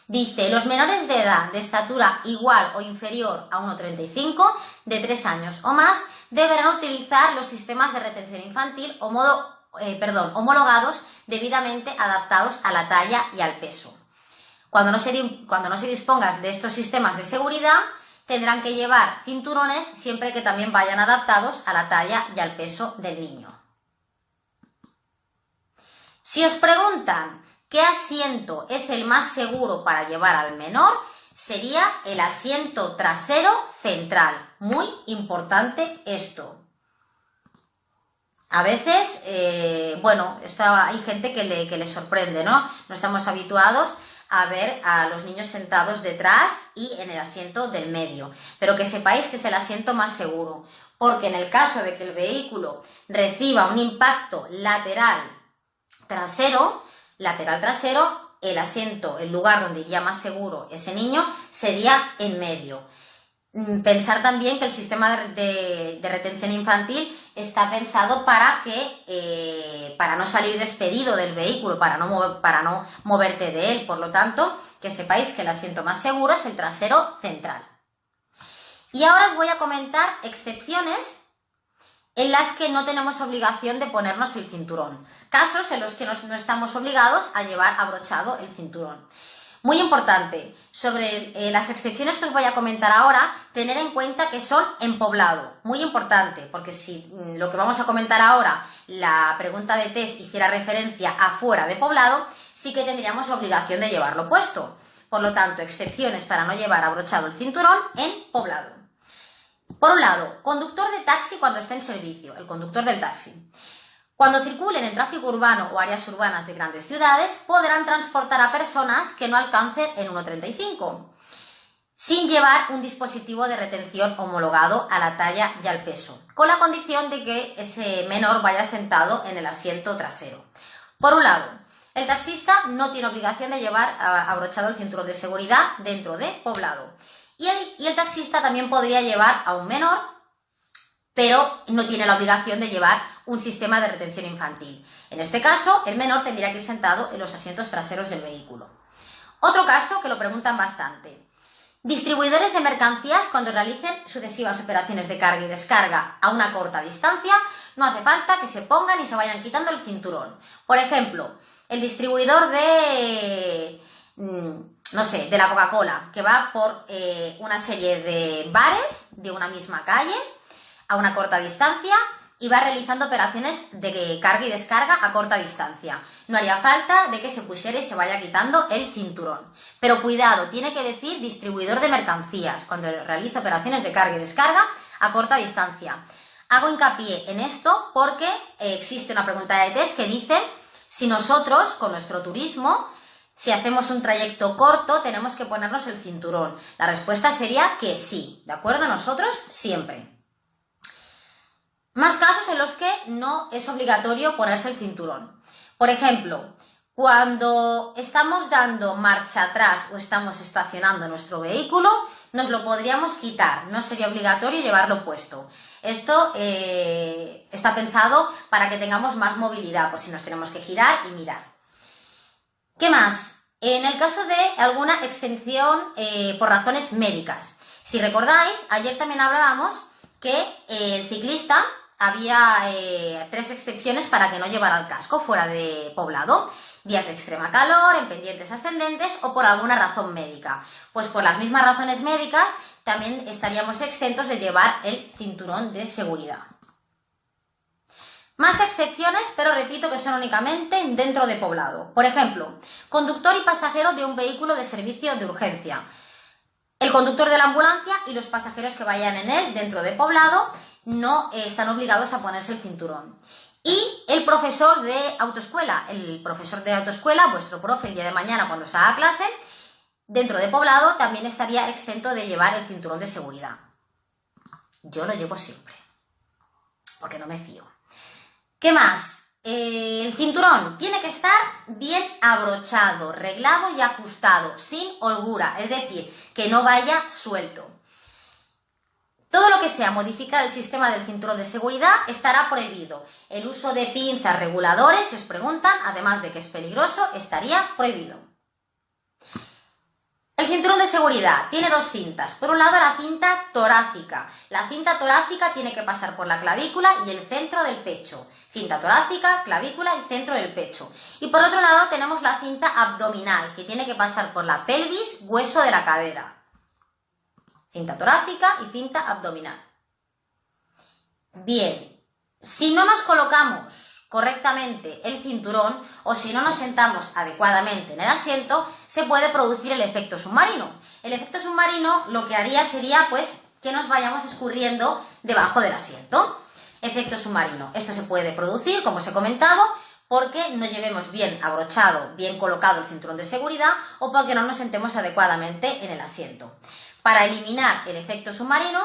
A: Dice, los menores de edad de estatura igual o inferior a 1,35, de 3 años o más, deberán utilizar los sistemas de retención infantil homologados debidamente adaptados a la talla y al peso. Cuando no se dispongan de estos sistemas de seguridad, tendrán que llevar cinturones siempre que también vayan adaptados a la talla y al peso del niño. Si os preguntan ¿qué asiento es el más seguro para llevar al menor? Sería el asiento trasero central. Muy importante esto. A veces, hay gente que le sorprende, ¿no? No estamos habituados a ver a los niños sentados detrás y en el asiento del medio. Pero que sepáis que es el asiento más seguro, porque en el caso de que el vehículo reciba un impacto lateral trasero, el lugar donde iría más seguro ese niño sería en medio. Pensar también que el sistema de retención infantil está pensado para no salir despedido del vehículo, para no moverte de él. Por lo tanto, que sepáis que el asiento más seguro es el trasero central. Y ahora os voy a comentar excepciones en las que no tenemos obligación de ponernos el cinturón. Casos en los que no estamos obligados a llevar abrochado el cinturón. Muy importante, sobre las excepciones que os voy a comentar ahora, tener en cuenta que son en poblado. Muy importante, porque si lo que vamos a comentar ahora, la pregunta de test hiciera referencia a fuera de poblado, sí que tendríamos obligación de llevarlo puesto. Por lo tanto, excepciones para no llevar abrochado el cinturón en poblado. Por un lado, conductor de taxi cuando esté en servicio, el conductor del taxi. Cuando circulen en tráfico urbano o áreas urbanas de grandes ciudades, podrán transportar a personas que no alcancen el 1,35, sin llevar un dispositivo de retención homologado a la talla y al peso, con la condición de que ese menor vaya sentado en el asiento trasero. Por un lado, el taxista no tiene obligación de llevar abrochado el cinturón de seguridad dentro de poblado. Y el taxista también podría llevar a un menor, pero no tiene la obligación de llevar un sistema de retención infantil. En este caso, el menor tendría que ir sentado en los asientos traseros del vehículo. Otro caso que lo preguntan bastante. Distribuidores de mercancías cuando realicen sucesivas operaciones de carga y descarga a una corta distancia, no hace falta que se pongan y se vayan quitando el cinturón. Por ejemplo, el distribuidor de no sé, de la Coca-Cola, que va por una serie de bares de una misma calle a una corta distancia y va realizando operaciones de carga y descarga a corta distancia. No haría falta de que se pusiera y se vaya quitando el cinturón. Pero cuidado, tiene que decir distribuidor de mercancías cuando realiza operaciones de carga y descarga a corta distancia. Hago hincapié en esto porque existe una pregunta de test que dice si nosotros, con nuestro turismo, si hacemos un trayecto corto, tenemos que ponernos el cinturón. La respuesta sería que sí, ¿de acuerdo? Nosotros siempre. Más casos en los que no es obligatorio ponerse el cinturón. Por ejemplo, cuando estamos dando marcha atrás o estamos estacionando nuestro vehículo, nos lo podríamos quitar, no sería obligatorio llevarlo puesto. Esto está pensado para que tengamos más movilidad, por si nos tenemos que girar y mirar. ¿Qué más? En el caso de alguna exención por razones médicas. Si recordáis, ayer también hablábamos que el ciclista había 3 excepciones para que no llevara el casco fuera de poblado. Días de extrema calor, en pendientes ascendentes o por alguna razón médica. Pues por las mismas razones médicas también estaríamos exentos de llevar el cinturón de seguridad. Más excepciones, pero repito que son únicamente dentro de poblado. Por ejemplo, conductor y pasajero de un vehículo de servicio de urgencia. El conductor de la ambulancia y los pasajeros que vayan en él dentro de poblado no están obligados a ponerse el cinturón. Y el profesor de autoescuela. El profesor de autoescuela, vuestro profe el día de mañana cuando salga a clase, dentro de poblado también estaría exento de llevar el cinturón de seguridad. Yo lo llevo siempre, porque no me fío. ¿Qué más? El cinturón tiene que estar bien abrochado, reglado y ajustado, sin holgura, es decir, que no vaya suelto. Todo lo que sea modificar el sistema del cinturón de seguridad estará prohibido. El uso de pinzas reguladores, si os preguntan, además de que es peligroso, estaría prohibido. El cinturón de seguridad tiene 2 cintas. Por un lado, la cinta torácica. La cinta torácica tiene que pasar por la clavícula y el centro del pecho. Cinta torácica, clavícula y centro del pecho. Y por otro lado tenemos la cinta abdominal, que tiene que pasar por la pelvis, hueso de la cadera. Cinta torácica y cinta abdominal. Bien, si no nos colocamos correctamente el cinturón o si no nos sentamos adecuadamente en el asiento, se puede producir el efecto submarino. El efecto submarino lo que haría sería pues que nos vayamos escurriendo debajo del asiento. Efecto submarino. Esto se puede producir, como os he comentado, porque no llevemos bien abrochado, bien colocado el cinturón de seguridad o porque no nos sentemos adecuadamente en el asiento. Para eliminar el efecto submarino,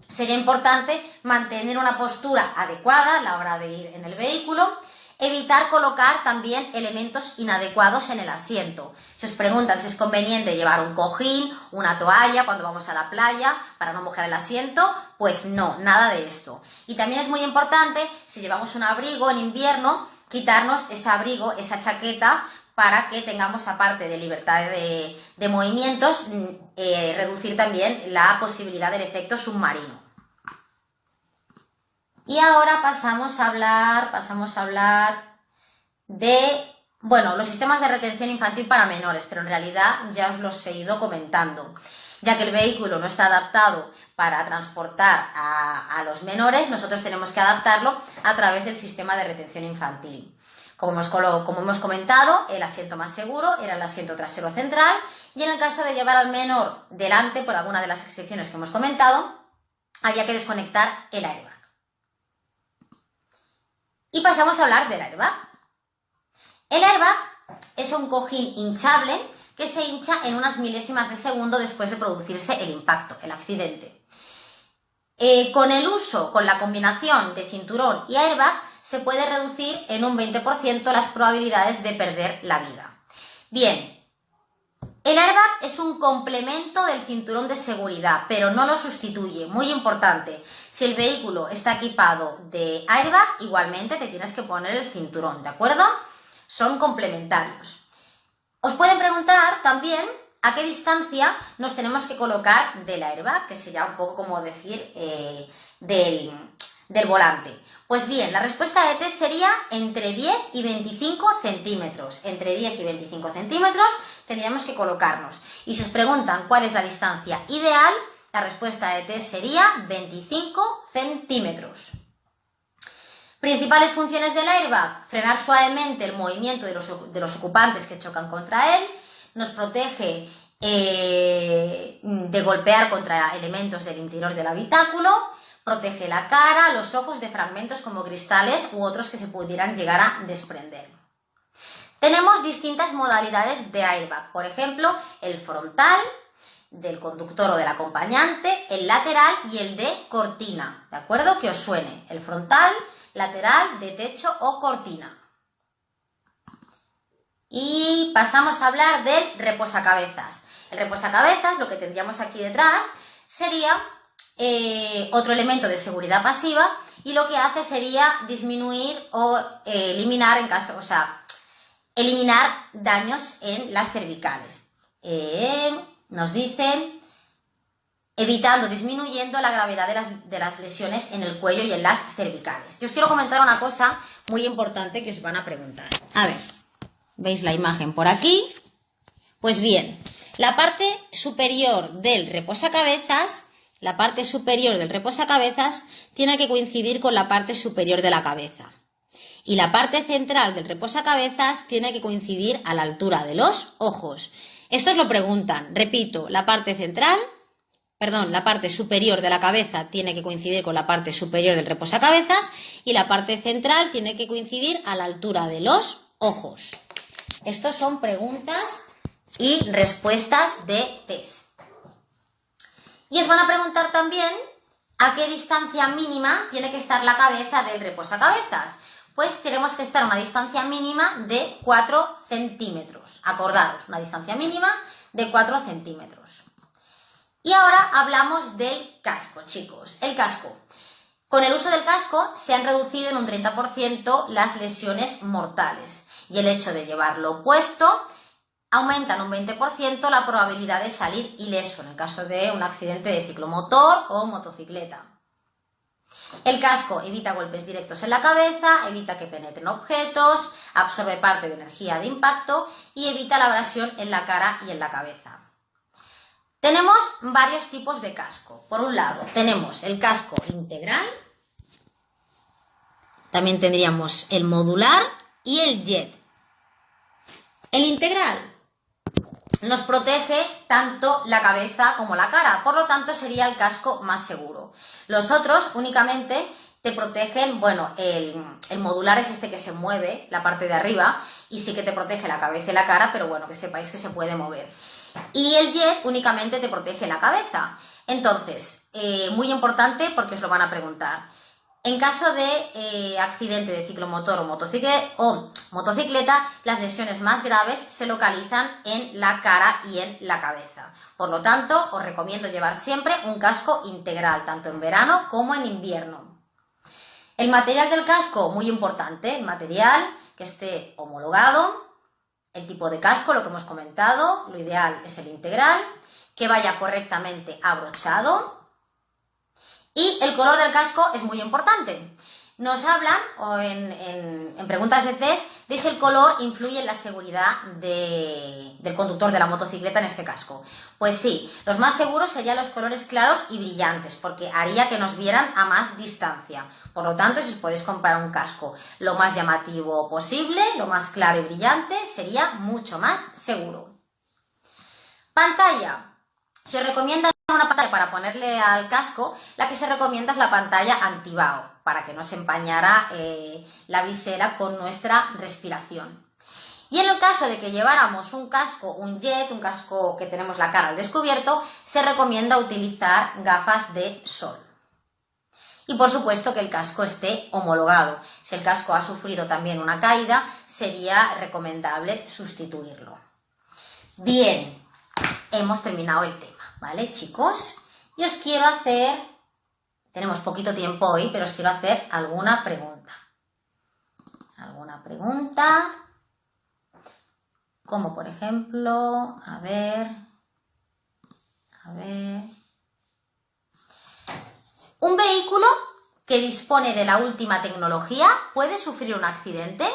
A: sería importante mantener una postura adecuada a la hora de ir en el vehículo, evitar colocar también elementos inadecuados en el asiento. Si os preguntan si es conveniente llevar un cojín, una toalla cuando vamos a la playa para no mojar el asiento, pues no, nada de esto. Y también es muy importante, si llevamos un abrigo en invierno, quitarnos ese abrigo, esa chaqueta, para que tengamos, aparte de libertad de movimientos, reducir también la posibilidad del efecto submarino. Y ahora pasamos a hablar de, los sistemas de retención infantil para menores, pero en realidad ya os los he ido comentando. Ya que el vehículo no está adaptado para transportar a los menores, nosotros tenemos que adaptarlo a través del sistema de retención infantil. Como hemos comentado, el asiento más seguro era el asiento trasero central y en el caso de llevar al menor delante, por alguna de las excepciones que hemos comentado, había que desconectar el airbag. Y pasamos a hablar del airbag. El airbag es un cojín hinchable que se hincha en unas milésimas de segundo después de producirse el impacto, el accidente. Con la combinación de cinturón y airbag, se puede reducir en un 20% las probabilidades de perder la vida. Bien, el airbag es un complemento del cinturón de seguridad, pero no lo sustituye. Muy importante, si el vehículo está equipado de airbag, igualmente te tienes que poner el cinturón, ¿de acuerdo? Son complementarios. Os pueden preguntar también a qué distancia nos tenemos que colocar del airbag, que sería un poco como decir del volante. Pues bien, la respuesta de test sería entre 10 y 25 centímetros. Entre 10 y 25 centímetros tendríamos que colocarnos. Y si os preguntan cuál es la distancia ideal, la respuesta de test sería 25 centímetros. Principales funciones del airbag: frenar suavemente el movimiento de los ocupantes que chocan contra él, nos protege de golpear contra elementos del interior del habitáculo, protege la cara, los ojos de fragmentos como cristales u otros que se pudieran llegar a desprender. Tenemos distintas modalidades de airbag, por ejemplo, el frontal, del conductor o del acompañante, el lateral y el de cortina, ¿de acuerdo? Que os suene, el frontal, lateral, de techo o cortina. Y pasamos a hablar del reposacabezas. El reposacabezas, lo que tendríamos aquí detrás, sería otro elemento de seguridad pasiva y lo que hace sería disminuir o eliminar eliminar daños en las cervicales. Nos dice evitando, disminuyendo la gravedad de las lesiones en el cuello y en las cervicales. Yo os quiero comentar una cosa muy importante que os van a preguntar. A ver, ¿veis la imagen por aquí? Pues bien, la parte superior del reposacabezas tiene que coincidir con la parte superior de la cabeza. Y la parte central del reposacabezas tiene que coincidir a la altura de los ojos. Esto os lo preguntan. Repito, la parte superior de la cabeza tiene que coincidir con la parte superior del reposacabezas y la parte central tiene que coincidir a la altura de los ojos. Estos son preguntas y respuestas de test. Y os van a preguntar también a qué distancia mínima tiene que estar la cabeza del reposacabezas. Pues tenemos que estar a una distancia mínima de 4 centímetros. Acordaros, una distancia mínima de 4 centímetros. Y ahora hablamos del casco, chicos. El casco. Con el uso del casco se han reducido en un 30% las lesiones mortales. Y el hecho de llevarlo puesto aumenta en un 20% la probabilidad de salir ileso en el caso de un accidente de ciclomotor o motocicleta. El casco evita golpes directos en la cabeza, evita que penetren objetos, absorbe parte de energía de impacto y evita la abrasión en la cara y en la cabeza. Tenemos varios tipos de casco. Por un lado, tenemos el casco integral, también tendríamos el modular y el jet. El integral nos protege tanto la cabeza como la cara, por lo tanto sería el casco más seguro. Los otros únicamente te protegen, el modular es este que se mueve, la parte de arriba, y sí que te protege la cabeza y la cara, pero bueno, que sepáis que se puede mover. Y el jet únicamente te protege la cabeza. Entonces, muy importante porque os lo van a preguntar. En caso de accidente de ciclomotor o motocicleta, las lesiones más graves se localizan en la cara y en la cabeza. Por lo tanto, os recomiendo llevar siempre un casco integral, tanto en verano como en invierno. El material del casco, muy importante, el material que esté homologado, el tipo de casco, lo que hemos comentado, lo ideal es el integral, que vaya correctamente abrochado. Y el color del casco es muy importante. Nos hablan, o en preguntas de test, de si el color influye en la seguridad del conductor de la motocicleta en este casco. Pues sí, los más seguros serían los colores claros y brillantes, porque haría que nos vieran a más distancia. Por lo tanto, si os podéis comprar un casco lo más llamativo posible, lo más claro y brillante, sería mucho más seguro. Pantalla. Se os recomienda una pantalla para ponerle al casco, la que se recomienda es la pantalla antibao, para que no se empañara la visera con nuestra respiración. Y en el caso de que lleváramos un casco, un jet, un casco que tenemos la cara al descubierto, se recomienda utilizar gafas de sol. Y por supuesto que el casco esté homologado. Si el casco ha sufrido también una caída, sería recomendable sustituirlo. Bien, hemos terminado el tema. ¿Vale, chicos? Y os quiero hacer, tenemos poquito tiempo hoy, pero os quiero hacer alguna pregunta. ¿Alguna pregunta? Como por ejemplo, a ver. Un vehículo que dispone de la última tecnología puede sufrir un accidente?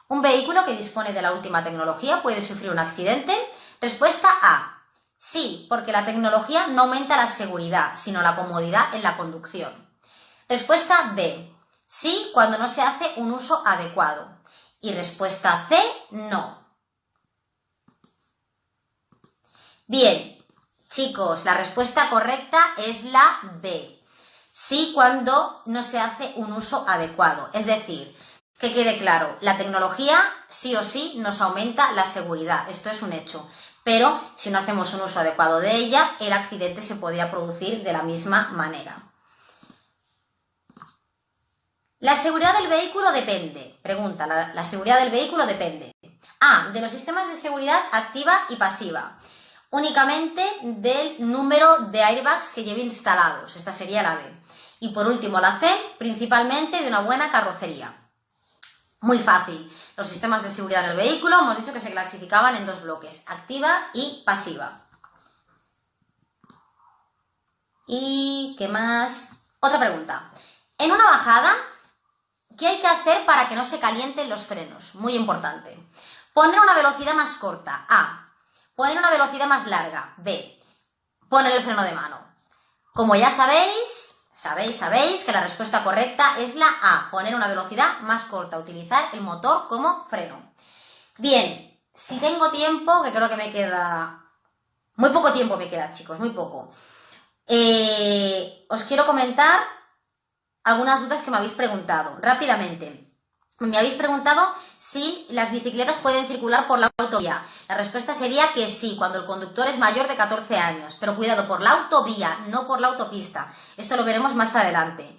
A: ¿Un vehículo que dispone de la última tecnología puede sufrir un accidente? Respuesta A. Sí, porque la tecnología no aumenta la seguridad, sino la comodidad en la conducción. Respuesta B. Sí, cuando no se hace un uso adecuado. Y respuesta C. No. Bien, chicos, la respuesta correcta es la B. Sí, cuando no se hace un uso adecuado. Es decir, que quede claro, la tecnología sí o sí nos aumenta la seguridad. Esto es un hecho. Pero si no hacemos un uso adecuado de ella, el accidente se podría producir de la misma manera. La seguridad del vehículo depende. Pregunta, la seguridad del vehículo depende. A. De los sistemas de seguridad activa y pasiva. Únicamente del número de airbags que lleve instalados. Esta sería la B. Y por último, la C, principalmente de una buena carrocería. Muy fácil. Los sistemas de seguridad en el vehículo hemos dicho que se clasificaban en dos bloques, activa y pasiva. ¿Y qué más? Otra pregunta. En una bajada, ¿qué hay que hacer para que no se calienten los frenos? Muy importante. Poner una velocidad más corta. A. Poner una velocidad más larga. B. Poner el freno de mano. Como ya sabéis que la respuesta correcta es la A. Poner una velocidad más corta. Utilizar el motor como freno. Bien, si tengo tiempo, que creo que me queda... Muy poco tiempo me queda, chicos, muy poco. Os quiero comentar algunas dudas que me habéis preguntado. Rápidamente. Me habéis preguntado si las bicicletas pueden circular por la autovía. La respuesta sería que sí, cuando el conductor es mayor de 14 años. Pero cuidado, por la autovía, no por la autopista. Esto lo veremos más adelante.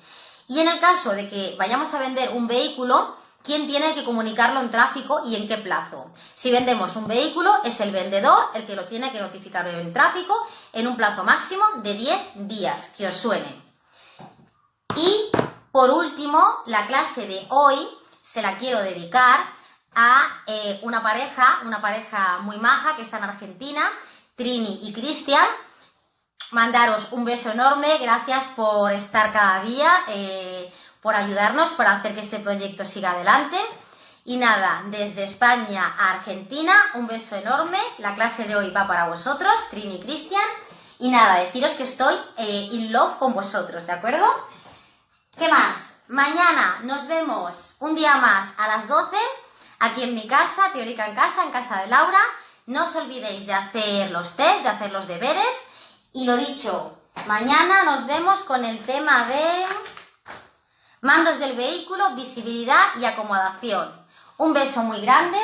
A: Y en el caso de que vayamos a vender un vehículo, ¿quién tiene que comunicarlo en tráfico y en qué plazo? Si vendemos un vehículo, es el vendedor el que lo tiene que notificar en tráfico en un plazo máximo de 10 días. Que os suene. Y, por último, la clase de hoy se la quiero dedicar a una pareja muy maja que está en Argentina, Trini y Cristian. Mandaros un beso enorme, gracias por estar cada día, por ayudarnos, por hacer que este proyecto siga adelante. Y nada, desde España a Argentina, un beso enorme. La clase de hoy va para vosotros, Trini y Cristian. Y nada, deciros que estoy in love con vosotros, ¿de acuerdo? ¿Qué más? Mañana nos vemos un día más a las 12, aquí en mi casa, Teórica en casa de Laura. No os olvidéis de hacer los test, de hacer los deberes. Y lo dicho, mañana nos vemos con el tema de mandos del vehículo, visibilidad y acomodación. Un beso muy grande.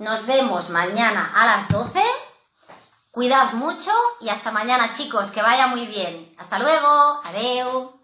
A: Nos vemos mañana a las 12. Cuidaos mucho y hasta mañana, chicos, que vaya muy bien. Hasta luego. Adeu.